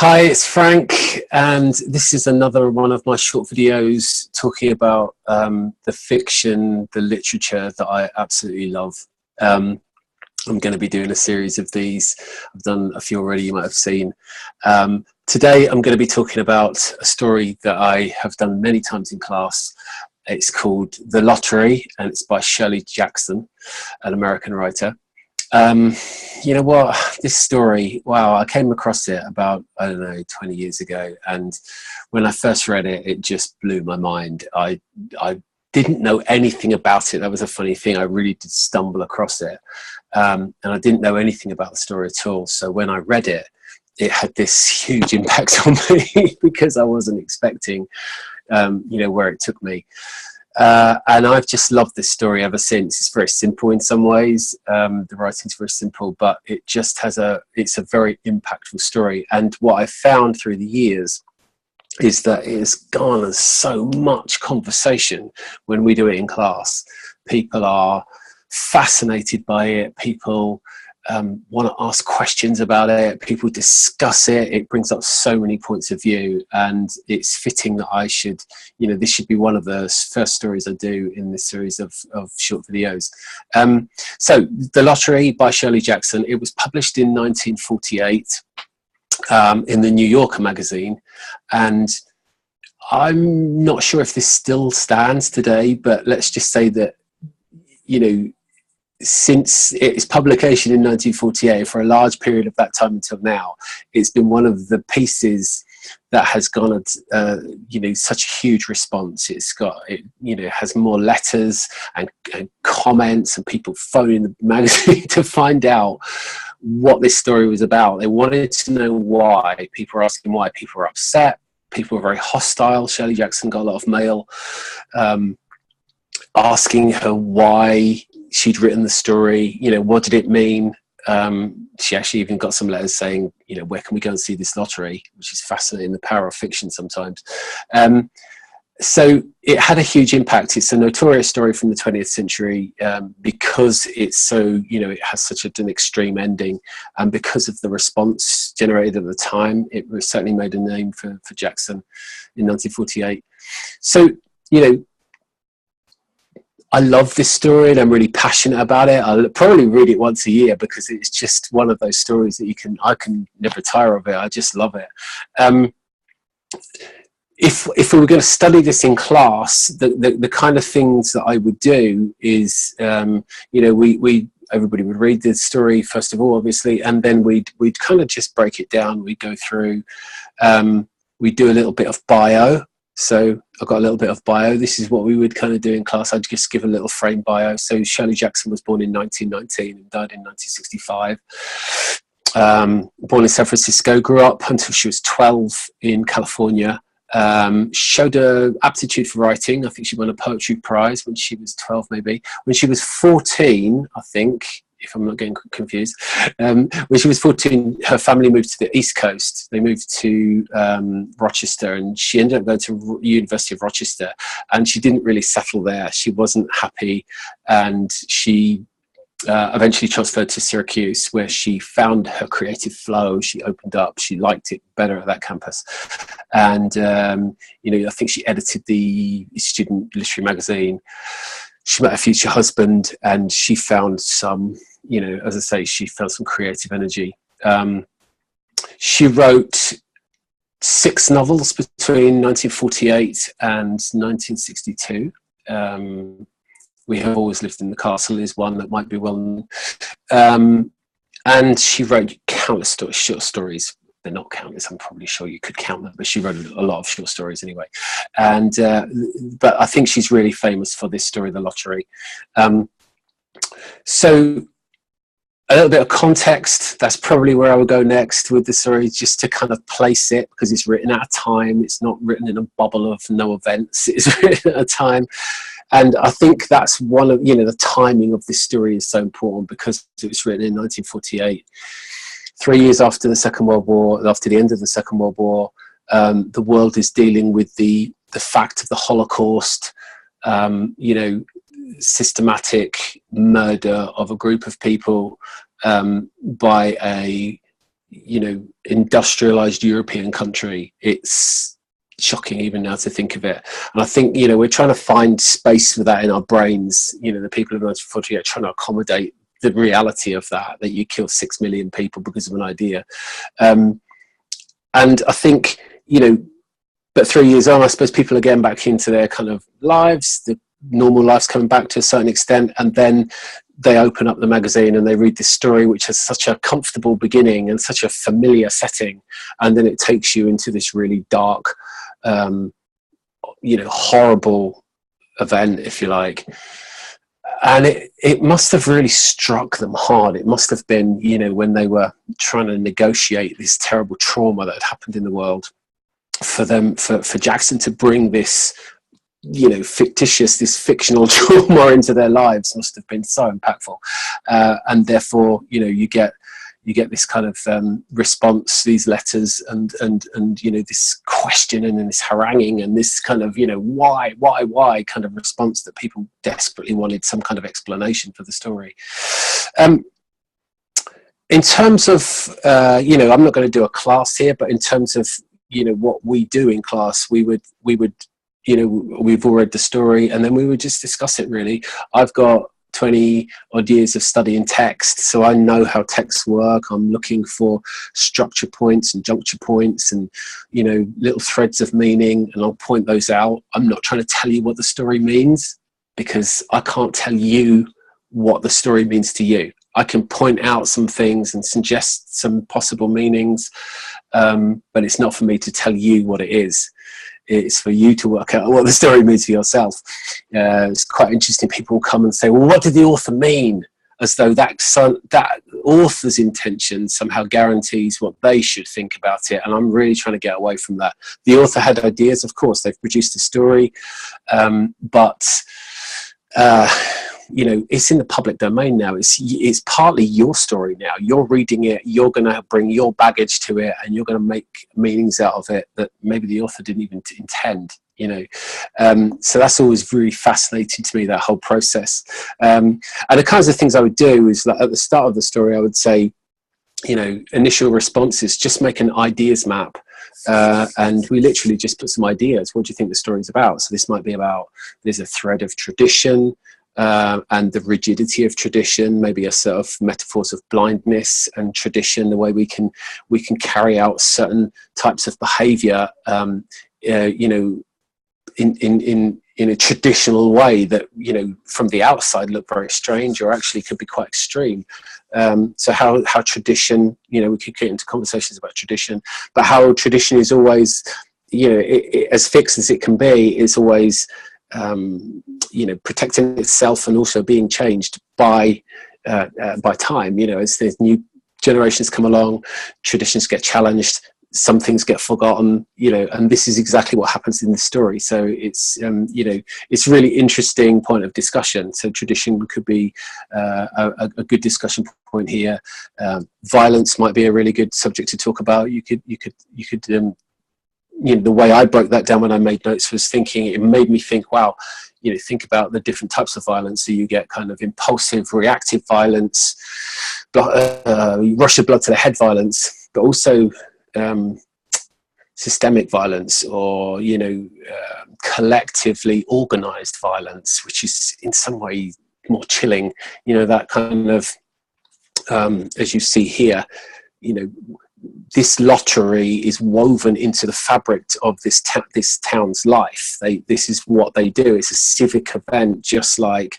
Hi, it's Frank, and this is another one of my short videos talking about the fiction, the literature that I absolutely love. I'm going to be doing a series of these. I've done a few already, you might have seen. Today I'm going to be talking about a story that I have done many times in class. It's called The Lottery, and it's by Shirley Jackson, an American writer. You know what, this story, wow, I came across it about, I don't know, 20 years ago, and when I first read it, it just blew my mind. I didn't know anything about it. That was a funny thing. I really did stumble across it, and I didn't know anything about the story at all. So when I read it, it had this huge impact on me because I wasn't expecting where it took me. And I've just loved this story ever since. It's very simple in some ways. The writing's very simple, but it just has it's a very impactful story. And what I've found through the years is that it has garnered so much conversation when we do it in class. People are fascinated by it. People want to ask questions about it. People discuss it. It brings up so many points of view, and it's fitting that I should, this should be one of the first stories I do in this series of short videos. So The Lottery by Shirley Jackson, it was published in 1948 in the New Yorker magazine, and I'm not sure if this still stands today, but let's just say that, since its publication in 1948, for a large period of that time until now, it's been one of the pieces that has garnered, such a huge response. It has more letters and comments, and people phoning the magazine to find out what this story was about. They wanted to know why. People were asking why. People were upset. People were very hostile. Shirley Jackson got a lot of mail asking her why she'd written the story, what did it mean? She actually even got some letters saying, where can we go and see this lottery, which is fascinating, the power of fiction sometimes. So it had a huge impact. It's a notorious story from the 20th century because it's so, it has such an extreme ending, and because of the response generated at the time, it certainly made a name for Jackson in 1948. So, I love this story and I'm really passionate about it. I'll probably read it once a year because it's just one of those stories that I can never tire of it. I just love it. If we were going to study this in class, the kind of things that I would do is, everybody would read the story first of all, obviously, and then we'd kind of just break it down. We'd go through, we'd do a little bit of bio. So I've got a little bit of bio. This is what we would kind of do in class. I'd just give a little frame bio. So Shirley Jackson was born in 1919 and died in 1965. Born in San Francisco, grew up until she was 12 in California. Showed an aptitude for writing. I think she won a poetry prize when she was 12, maybe. When she was 14, I think, if I'm not getting confused, when she was 14, her family moved to the East Coast. They moved to Rochester, and she ended up going to University of Rochester, and she didn't really settle there. She wasn't happy, and she eventually transferred to Syracuse, where she found her creative flow. She opened up. She liked it better at that campus. And, I think she edited the student literary magazine. She met her future husband, and she found some, as I say, she found some creative energy. She wrote 6 novels between 1948 and 1962. We Have Always Lived in the Castle is one that might be well known. And she wrote countless short stories. They're not countless, I'm probably sure you could count them, but she wrote a lot of short stories anyway. And but I think she's really famous for this story, The Lottery. So a little bit of context, that's probably where I would go next with the story, just to kind of place it, because it's written at a time. It's not written in a bubble of no events. It's written at a time. And I think that's one of, the timing of this story is so important because it was written in 1948. 3 years after the Second World War, after the end of the Second World War, the world is dealing with the fact of the Holocaust, systematic murder of a group of people by a industrialized European country. It's shocking even now to think of it. And I think, we're trying to find space for that in our brains. The people of 1948 trying to accommodate the reality of that you kill 6 million people because of an idea. And I think, but 3 years on, I suppose people are getting back into their kind of lives, the normal lives coming back to a certain extent, and then they open up the magazine and they read this story which has such a comfortable beginning and such a familiar setting, and then it takes you into this really dark, horrible event, if you like. And it must have really struck them hard. It must have been, when they were trying to negotiate this terrible trauma that had happened in the world, for Jackson to bring this, this fictional trauma into their lives must have been so impactful. And therefore, you get this kind of response, these letters, and this questioning and this haranguing and this kind of why kind of response that people desperately wanted some kind of explanation for the story. In terms of I'm not going to do a class here, but in terms of what we do in class, we would we've all read the story and then we would just discuss it. Really, I've got 20 odd years of studying text, so I know how texts work. I'm looking for structure points and juncture points and little threads of meaning, and I'll point those out. I'm not trying to tell you what the story means, because I can't tell you what the story means to you. I can point out some things and suggest some possible meanings, but it's not for me to tell you what it is. It's for you to work out what the story means for yourself. It's quite interesting. People come and say, well, what did the author mean? As though that author's intention somehow guarantees what they should think about it. And I'm really trying to get away from that. The author had ideas, of course. They've produced a story, but it's in the public domain now. It's partly your story now. You're reading it. You're going to bring your baggage to it, and you're going to make meanings out of it that maybe the author didn't even intend. So that's always really fascinating to me, that whole process. And the kinds of things I would do is, like, at the start of the story, I would say, initial responses, just make an ideas map. And we literally just put some ideas. What do you think the story's about? So this might be about, there's a thread of tradition, and the rigidity of tradition, maybe a sort of metaphors of blindness and tradition, the way we can carry out certain types of behavior, in a traditional way that, from the outside look very strange, or actually could be quite extreme. So how tradition, we could get into conversations about tradition, but how tradition is always, as fixed as it can be, is always, protecting itself and also being changed by time. As there's new generations come along, traditions get challenged, some things get forgotten, and this is exactly what happens in the story. So it's it's a really interesting point of discussion. So tradition could be a good discussion point here. Violence might be a really good subject to talk about. You could the way I broke that down when I made notes was it made me think, wow, think about the different types of violence. So you get kind of impulsive, reactive violence, rush of blood to the head violence, but also systemic violence, or collectively organized violence, which is in some way more chilling. That kind of, as you see here, this lottery is woven into the fabric of this town's life. This is what they do. It's a civic event, just like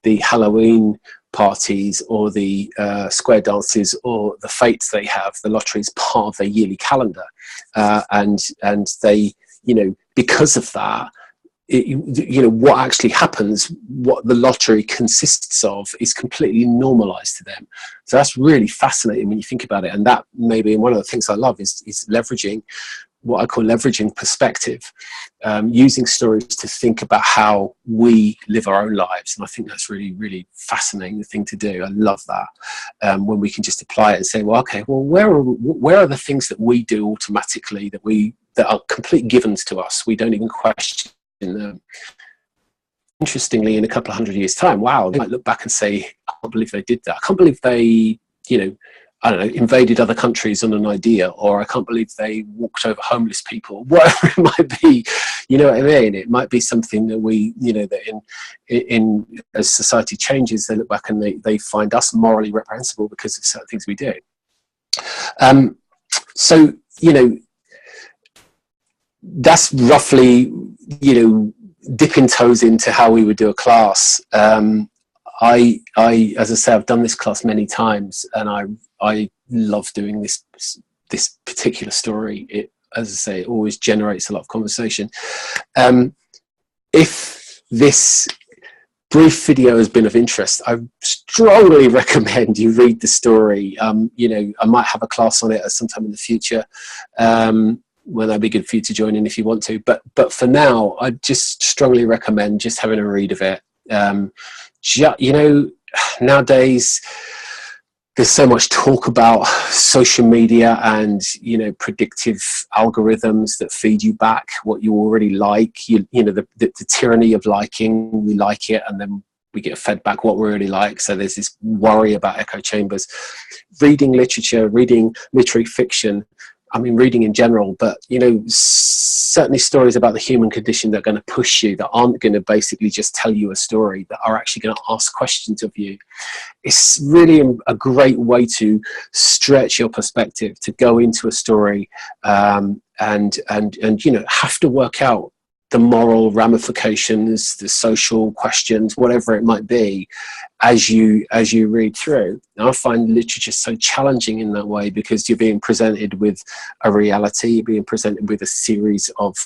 the Halloween parties or the square dances or the fates they have. The lottery is part of their yearly calendar, and they, because of that, what actually happens, what the lottery consists of, is completely normalized to them. So that's really fascinating when you think about it. And that maybe one of the things I love is leveraging what I call leveraging perspective, using stories to think about how we live our own lives. And I think that's really, really fascinating thing to do. I love that, when we can just apply it and say, well, okay, well, where are the things that we do automatically that are complete givens to us? We don't even question them. Interestingly, in a couple of 100 years' time, wow, they might look back and say, I can't believe they did that. I can't believe they, I don't know, invaded other countries on an idea, or I can't believe they walked over homeless people, whatever it might be. You know what I mean? It might be something that we, you know, that in as society changes, they look back and they find us morally reprehensible because of certain things we do. So, you know, that's roughly, you know, dipping toes into how we would do a class. I, as I say, I've done this class many times, and I love doing this particular story. It, as I say, it always generates a lot of conversation. If this brief video has been of interest, I strongly recommend you read the story. You know, I might have a class on it at some time in the future. Well, that'd be good for you to join in if you want to. But for now, I just strongly recommend just having a read of it. You know, nowadays there's so much talk about social media and, you know, predictive algorithms that feed you back what you already like. You know, the tyranny of liking. We like it, and then we get fed back what we really like. So there's this worry about echo chambers. Reading literature, reading literary fiction, I mean, reading in general, but, you know, certainly stories about the human condition that are going to push you, that aren't going to basically just tell you a story, that are actually going to ask questions of you. It's really a great way to stretch your perspective, to go into a story and you know, have to work out the moral ramifications, the social questions, whatever it might be, as you read through. And I find literature so challenging in that way, because you're being presented with a reality, you're being presented with a series of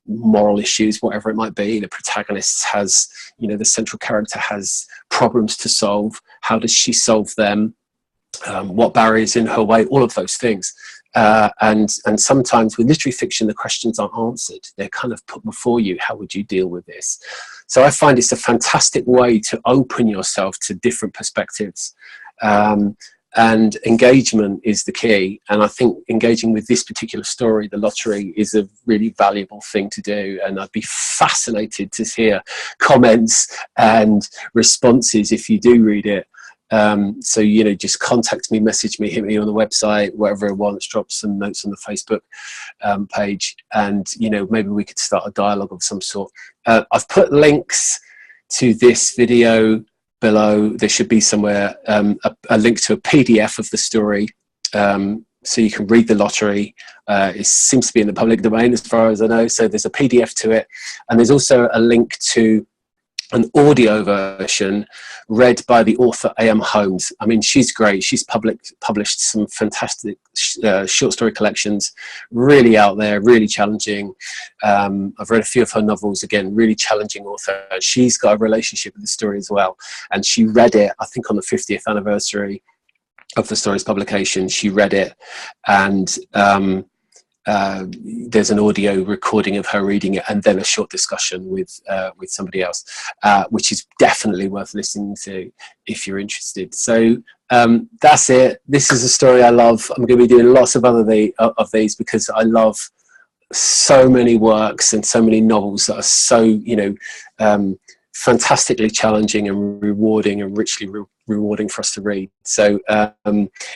moral issues, whatever it might be. The protagonist has, you know, the central character has problems to solve. How does she solve them? What barriers in her way? All of those things. And sometimes with literary fiction, the questions aren't answered. They're kind of put before you. How would you deal with this? So I find it's a fantastic way to open yourself to different perspectives. And engagement is the key. And I think engaging with this particular story, The Lottery, is a really valuable thing to do. And I'd be fascinated to hear comments and responses if you do read it. So, you know, just contact me, message me, hit me on the website, wherever it wants, drop some notes on the Facebook page, and, you know, maybe we could start a dialogue of some sort. I've put links to this video below. There should be somewhere a link to a PDF of the story, so you can read The Lottery. It seems to be in the public domain as far as I know, so there's a PDF to it, and there's also a link to an audio version read by the author A.M. Holmes. I mean, she's great. She's published some fantastic short story collections, really out there, really challenging. I've read a few of her novels, again, really challenging author. She's got a relationship with the story as well. And she read it, I think, on the 50th anniversary of the story's publication. She read it, and there's an audio recording of her reading it, and then a short discussion with somebody else, which is definitely worth listening to if you're interested. So that's it. This is a story I love. I'm going to be doing lots of other of these, because I love so many works and so many novels that are so, you know, fantastically challenging and rewarding, and richly rewarding for us to read. So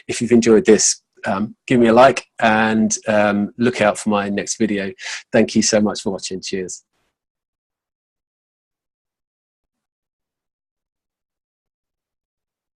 if you've enjoyed this, give me a like, and look out for my next video. Thank you so much for watching. Cheers.